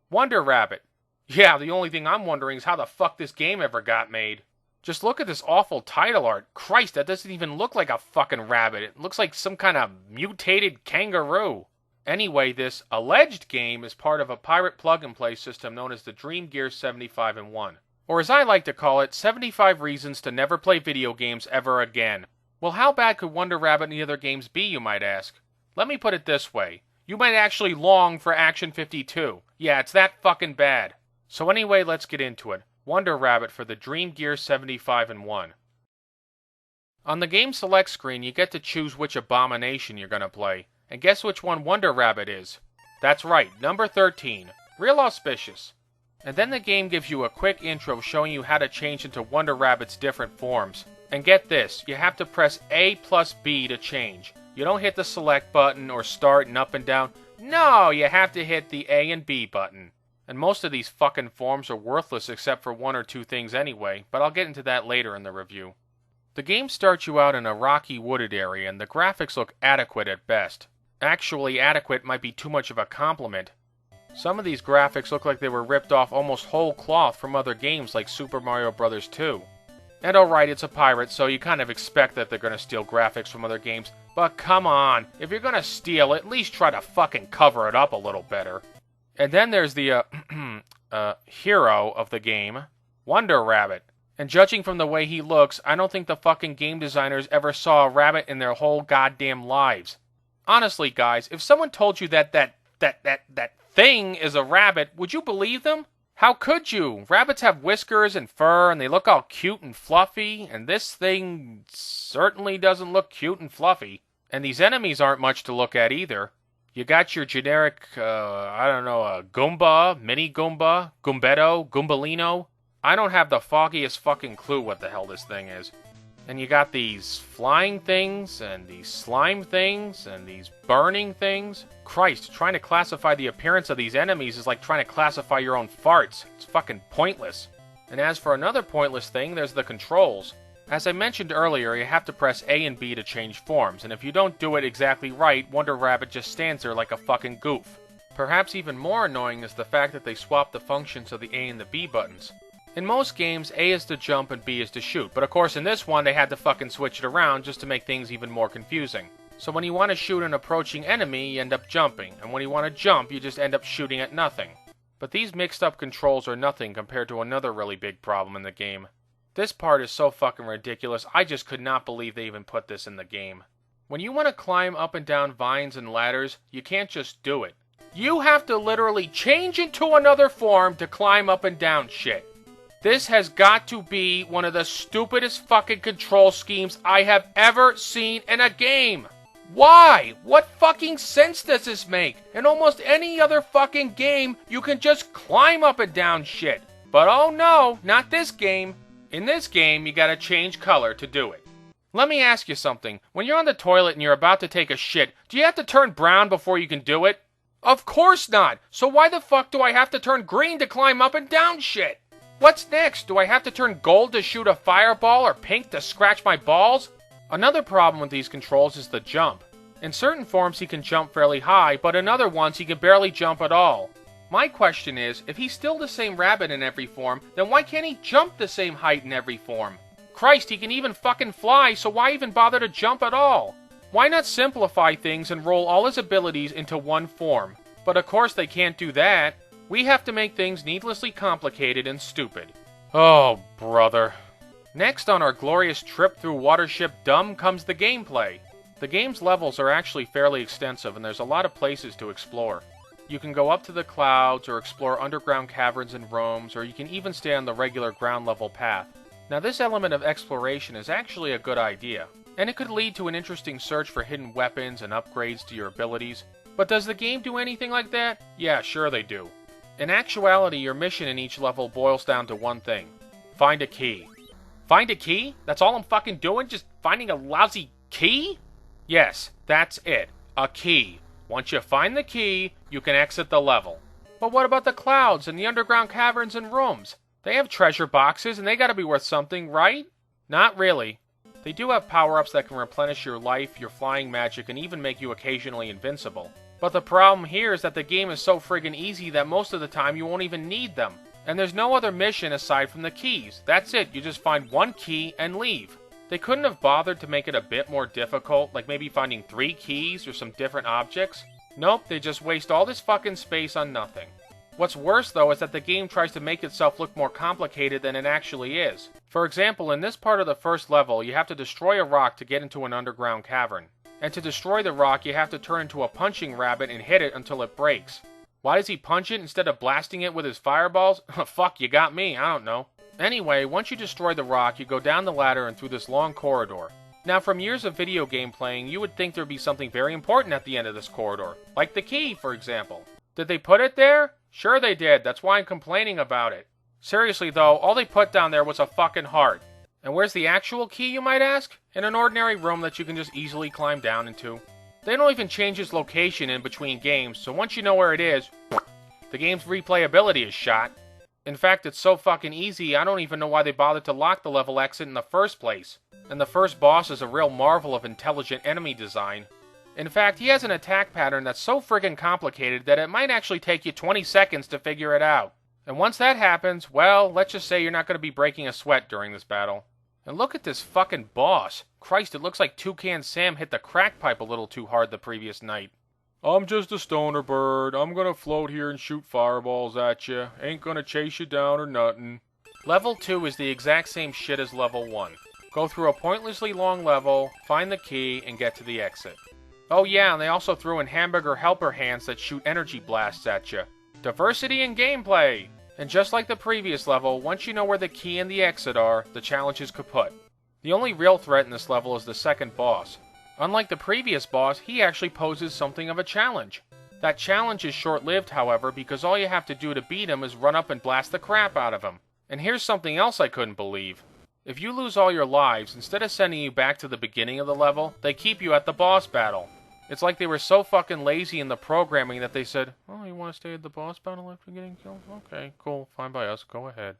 Wonder Rabbit. Yeah, the only thing I'm wondering is how the fuck this game ever got made. Just look at this awful title art. Christ, that doesn't even look like a fucking rabbit. It looks like some kind of mutated kangaroo. Anyway, this alleged game is part of a pirate plug-and-play system known as the Dreamgear 75-in-1. Or as I like to call it, 75 reasons to never play video games ever again. Well, how bad could Wonder Rabbit and the other games be, you might ask? Let me put it this way. You might actually long for Action 52. Yeah, it's that fucking bad. So anyway, let's get into it. Wonder Rabbit for the Dreamgear 75-in-1. On the Game Select screen, you get to choose which abomination you're gonna play. And guess which one Wonder Rabbit is? That's right, number 13. Real auspicious. And then the game gives you a quick intro showing you how to change into Wonder Rabbit's different forms. And get this, you have to press A plus B to change. You don't hit the select button or start and up and down. No, you have to hit the A and B button. And most of these fucking forms are worthless except for one or two things anyway, but I'll get into that later in the review. The game starts you out in a rocky wooded area and the graphics look adequate at best. Actually, adequate might be too much of a compliment. Some of these graphics look like they were ripped off almost whole cloth from other games like Super Mario Bros. 2. And alright, it's a pirate, so you kind of expect that they're gonna steal graphics from other games, but come on, if you're gonna steal, at least try to fucking cover it up a little better. And then there's the, hero of the game, Wonder Rabbit. And judging from the way he looks, I don't think the fucking game designers ever saw a rabbit in their whole goddamn lives. Honestly, guys, if someone told you that thing is a rabbit, would you believe them? How could you? Rabbits have whiskers and fur, and they look all cute and fluffy, and this thing certainly doesn't look cute and fluffy. And these enemies aren't much to look at either. You got your generic, Goomba, Mini Goomba, Goombetto, Goombalino. I don't have the foggiest fucking clue what the hell this thing is. And you got these flying things, and these slime things, and these burning things. Christ, trying to classify the appearance of these enemies is like trying to classify your own farts. It's fucking pointless. And as for another pointless thing, there's the controls. As I mentioned earlier, you have to press A and B to change forms, and if you don't do it exactly right, Wonder Rabbit just stands there like a fucking goof. Perhaps even more annoying is the fact that they swapped the functions of the A and the B buttons. In most games, A is to jump and B is to shoot, but of course in this one they had to fucking switch it around just to make things even more confusing. So when you want to shoot an approaching enemy, you end up jumping, and when you want to jump, you just end up shooting at nothing. But these mixed up controls are nothing compared to another really big problem in the game. This part is so fucking ridiculous, I just could not believe they even put this in the game. When you want to climb up and down vines and ladders, you can't just do it. You have to literally change into another form to climb up and down shit. This has got to be one of the stupidest fucking control schemes I have ever seen in a game. Why? What fucking sense does this make? In almost any other fucking game, you can just climb up and down shit. But oh no, not this game. In this game, you gotta change color to do it. Let me ask you something. When you're on the toilet and you're about to take a shit, do you have to turn brown before you can do it? Of course not! So why the fuck do I have to turn green to climb up and down shit? What's next? Do I have to turn gold to shoot a fireball or pink to scratch my balls? Another problem with these controls is the jump. In certain forms he can jump fairly high, but in other ones he can barely jump at all. My question is, if he's still the same rabbit in every form, then why can't he jump the same height in every form? Christ, he can even fucking fly, so why even bother to jump at all? Why not simplify things and roll all his abilities into one form? But of course they can't do that. We have to make things needlessly complicated and stupid. Oh, brother. Next on our glorious trip through Watership Dumb comes the gameplay. The game's levels are actually fairly extensive and there's a lot of places to explore. You can go up to the clouds, or explore underground caverns and rooms, or you can even stay on the regular ground level path. Now this element of exploration is actually a good idea, and it could lead to an interesting search for hidden weapons and upgrades to your abilities. But does the game do anything like that? Yeah, sure they do. In actuality, your mission in each level boils down to one thing. Find a key. Find a key? That's all I'm fucking doing? Just finding a lousy key? Yes, that's it. A key. Once you find the key, you can exit the level. But what about the clouds and the underground caverns and rooms? They have treasure boxes and they gotta be worth something, right? Not really. They do have power-ups that can replenish your life, your flying magic, and even make you occasionally invincible. But the problem here is that the game is so friggin' easy that most of the time you won't even need them. And there's no other mission aside from the keys. That's it, you just find one key and leave. They couldn't have bothered to make it a bit more difficult, like maybe finding 3 keys or some different objects? Nope, they just waste all this fucking space on nothing. What's worse though is that the game tries to make itself look more complicated than it actually is. For example, in this part of the first level, you have to destroy a rock to get into an underground cavern. And to destroy the rock, you have to turn into a punching rabbit and hit it until it breaks. Why does he punch it instead of blasting it with his fireballs? Fuck, you got me, I don't know. Anyway, once you destroy the rock, you go down the ladder and through this long corridor. Now, from years of video game playing, you would think there'd be something very important at the end of this corridor. Like the key, for example. Did they put it there? Sure they did, that's why I'm complaining about it. Seriously though, all they put down there was a fucking heart. And where's the actual key, you might ask? In an ordinary room that you can just easily climb down into. They don't even change its location in between games, so once you know where it is, the game's replayability is shot. In fact, it's so fucking easy, I don't even know why they bothered to lock the level exit in the first place. And the first boss is a real marvel of intelligent enemy design. In fact, he has an attack pattern that's so friggin' complicated that it might actually take you 20 seconds to figure it out. And once that happens, well, let's just say you're not going to be breaking a sweat during this battle. And look at this fucking boss. Christ, it looks like Toucan Sam hit the crack pipe a little too hard the previous night. I'm just a stoner bird. I'm gonna float here and shoot fireballs at you. Ain't gonna chase you down or nothing. Level 2 is the exact same shit as level 1. Go through a pointlessly long level, find the key, and get to the exit. Oh yeah, and they also threw in hamburger helper hands that shoot energy blasts at you. Diversity in gameplay! And just like the previous level, once you know where the key and the exit are, the challenge is kaput. The only real threat in this level is the second boss. Unlike the previous boss, he actually poses something of a challenge. That challenge is short-lived, however, because all you have to do to beat him is run up and blast the crap out of him. And here's something else I couldn't believe. If you lose all your lives, instead of sending you back to the beginning of the level, they keep you at the boss battle. It's like they were so fucking lazy in the programming that they said, oh, you want to stay at the boss battle after getting killed? Okay, cool, fine by us, go ahead.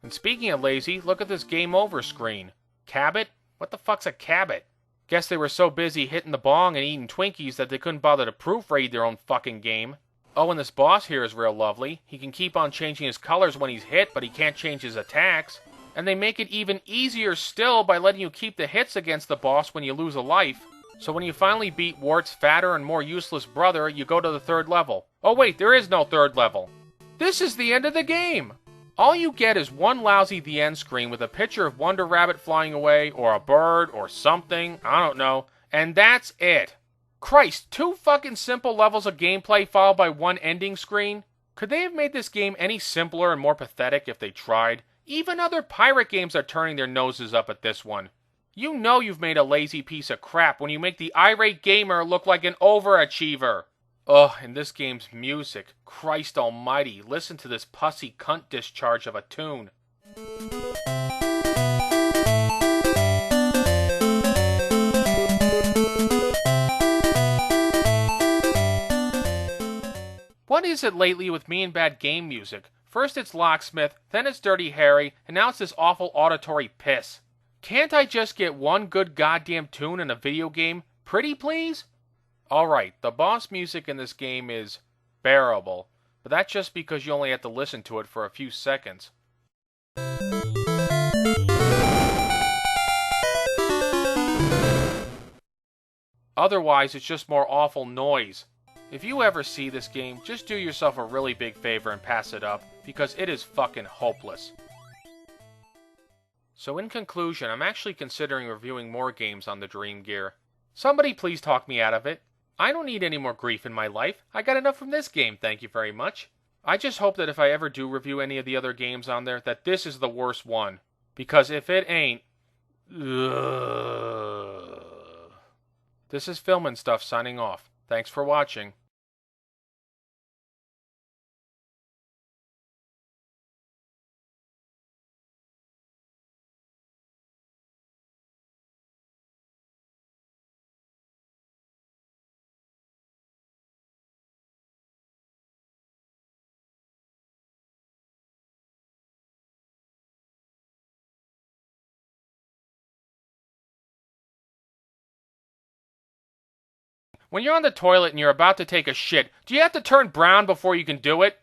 And speaking of lazy, look at this game over screen. Cabot? What the fuck's a cabot? Guess they were so busy hitting the bong and eating Twinkies that they couldn't bother to proofread their own fucking game. Oh, and this boss here is real lovely. He can keep on changing his colors when he's hit, but he can't change his attacks. And they make it even easier still by letting you keep the hits against the boss when you lose a life. So when you finally beat Wart's fatter and more useless brother, you go to the third level. Oh wait, there is no third level. This is the end of the game! All you get is one lousy the end screen with a picture of Wonder Rabbit flying away, or a bird, or something, I don't know, and that's it. Christ, 2 fucking simple levels of gameplay followed by one ending screen? Could they have made this game any simpler and more pathetic if they tried? Even other pirate games are turning their noses up at this one. You know you've made a lazy piece of crap when you make the irate gamer look like an overachiever. Ugh, and this game's music. Christ almighty, listen to this pussy cunt discharge of a tune. What is it lately with me and bad game music? First it's Locksmith, then it's Dirty Harry, and now it's this awful auditory piss. Can't I just get one good goddamn tune in a video game? Pretty please? Alright, the boss music in this game is bearable, but that's just because you only have to listen to it for a few seconds. Otherwise, it's just more awful noise. If you ever see this game, just do yourself a really big favor and pass it up, because it is fucking hopeless. So in conclusion, I'm actually considering reviewing more games on the Dreamgear. Somebody please talk me out of it. I don't need any more grief in my life. I got enough from this game, thank you very much. I just hope that if I ever do review any of the other games on there, that this is the worst one. Because if it ain't... Ugh. This is filmnstuff signing off. Thanks for watching. When you're on the toilet and you're about to take a shit, do you have to turn brown before you can do it?